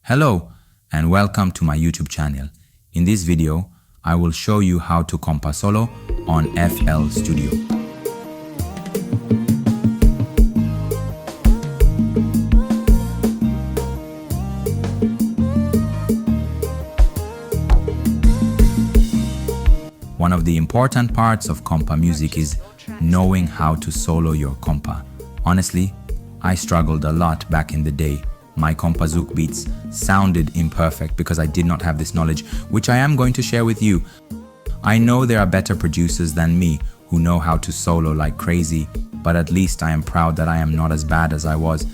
Hello and welcome to my YouTube channel. In this video, I will show you how to Kompa solo on FL Studio. One of the important parts of Kompa music is knowing how to solo your Kompa. Honestly, I struggled a lot back in the day. My Kompa Zouk beats sounded imperfect because I did not have this knowledge, which I am going to share with you. I know there are better producers than me who know how to solo like crazy, but at least I am proud that I am not as bad as I was.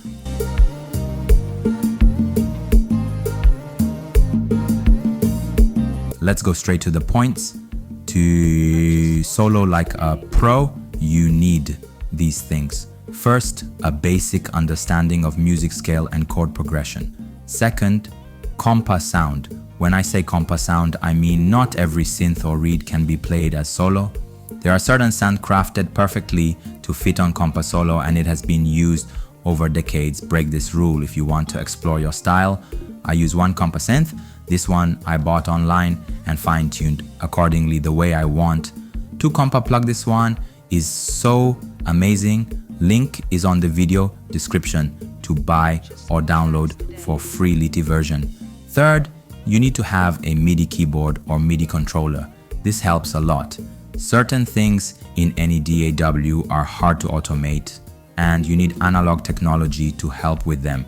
Let's go straight to the points. To solo like a pro, you need these things. First, a basic understanding of music scale and chord progression. Second, Kompa sound. When I say Kompa sound, I mean not every synth or reed can be played as solo. There are certain sounds crafted perfectly to fit on Kompa solo, and it has been used over decades. Break this rule if you want to explore your style. I use one Kompa synth. This one I bought online and fine-tuned accordingly the way I want. To Kompa plug this one is so amazing. Link is on the video description to buy or download for free Liti version. Third, you need to have a MIDI keyboard or MIDI controller. This helps a lot. Certain things in any DAW are hard to automate, and you need analog technology to help with them.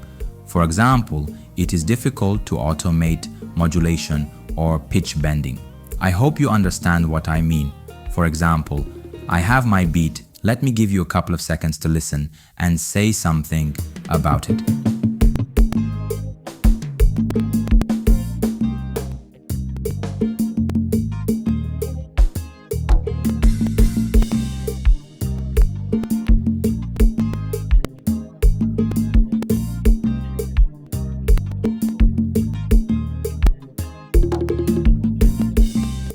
For example, it is difficult to automate modulation or pitch bending. I hope you understand what I mean. For example, I have my beat. Let me give you a couple of seconds to listen and say something about it.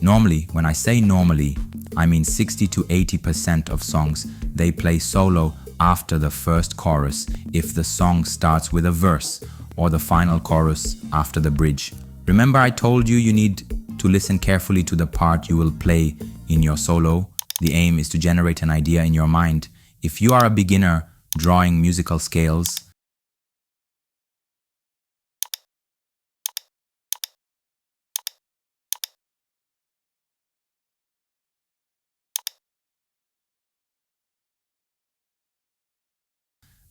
Normally, when I say normally, I mean 60 to 80% of songs, they play solo after the first chorus if the song starts with a verse, or the final chorus after the bridge. Remember I told you you need to listen carefully to the part you will play in your solo. The aim is to generate an idea in your mind. If you are a beginner drawing musical scales,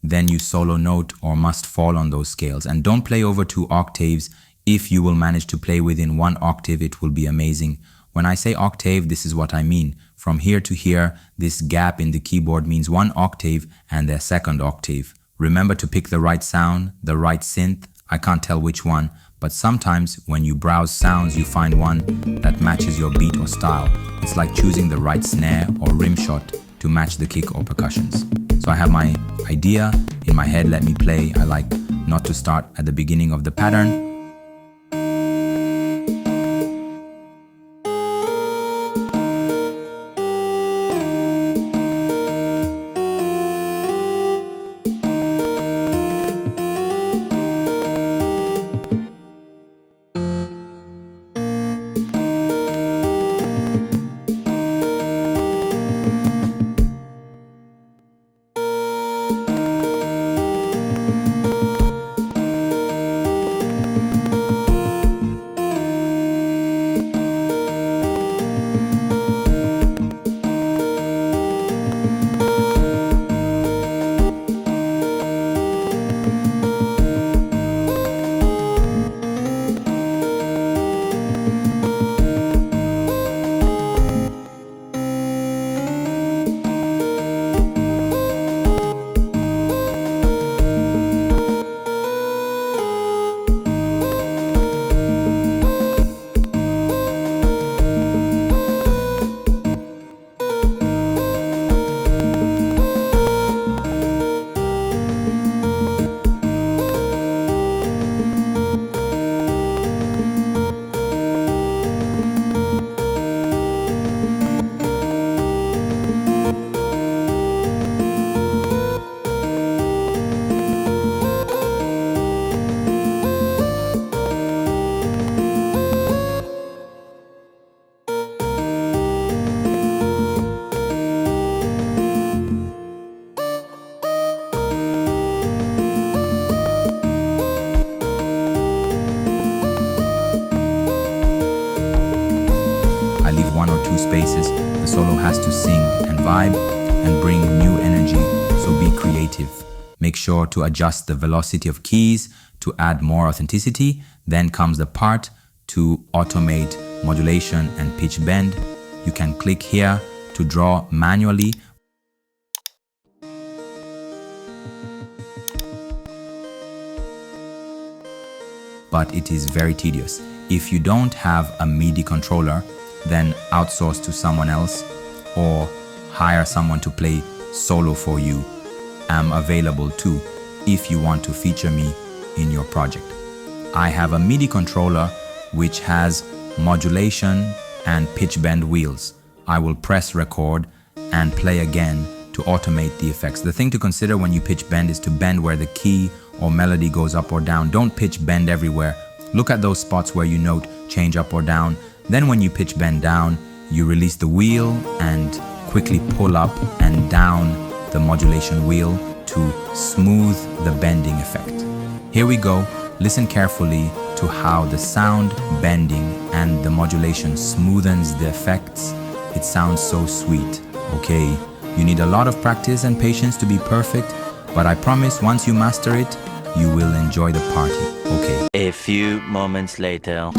then you solo note or must fall on those scales, and don't play over 2 octaves. If you will manage to play within 1 octave, it will be amazing. When I say octave, this is what I mean. From here to here, this gap in the keyboard means 1 octave and their second octave. Remember to pick the right sound, the right synth. I can't tell which one, but sometimes when you browse sounds, you find one that matches your beat or style. It's like choosing the right snare or rim shot to match the kick or percussions. So I have my idea in my head, let me play. I like not to start at the beginning of the pattern. basis. The solo has to sing and vibe and bring new energy, so be creative. Make sure to adjust the velocity of keys to add more authenticity. Then comes the part to automate modulation and pitch bend. You can click here to draw manually. But it is very tedious. If you don't have a MIDI controller, then outsource to someone else or hire someone to play solo for you. I'm available too if you want to feature me in your project. I have a MIDI controller which has modulation and pitch bend wheels. I will press record and play again to automate the effects. The thing to consider when you pitch bend is to bend where the key or melody goes up or down. Don't pitch bend everywhere. Look at those spots where you note change up or down. Then when you pitch bend down, you release the wheel and quickly pull up and down the modulation wheel to smooth the bending effect. Here we go. Listen carefully to how the sound bending and the modulation smoothens the effects. It sounds so sweet, okay? You need a lot of practice and patience to be perfect, but I promise once you master it, you will enjoy the party, okay? A few moments later.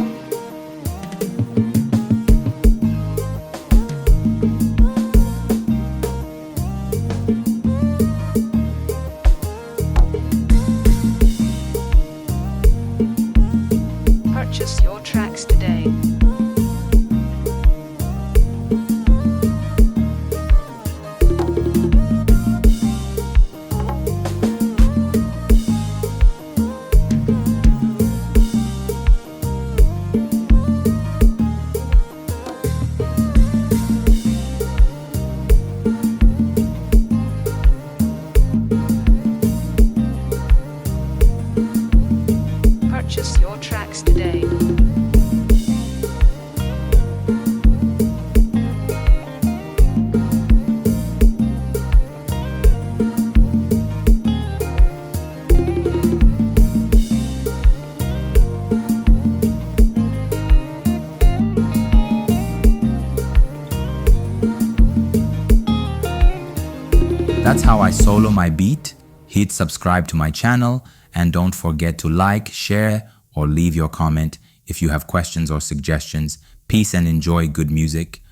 Purchase your tracks today. Purchase your tracks today. That's how I solo my beat. Hit subscribe to my channel and don't forget to like, share, or leave your comment if you have questions or suggestions. Peace and enjoy good music.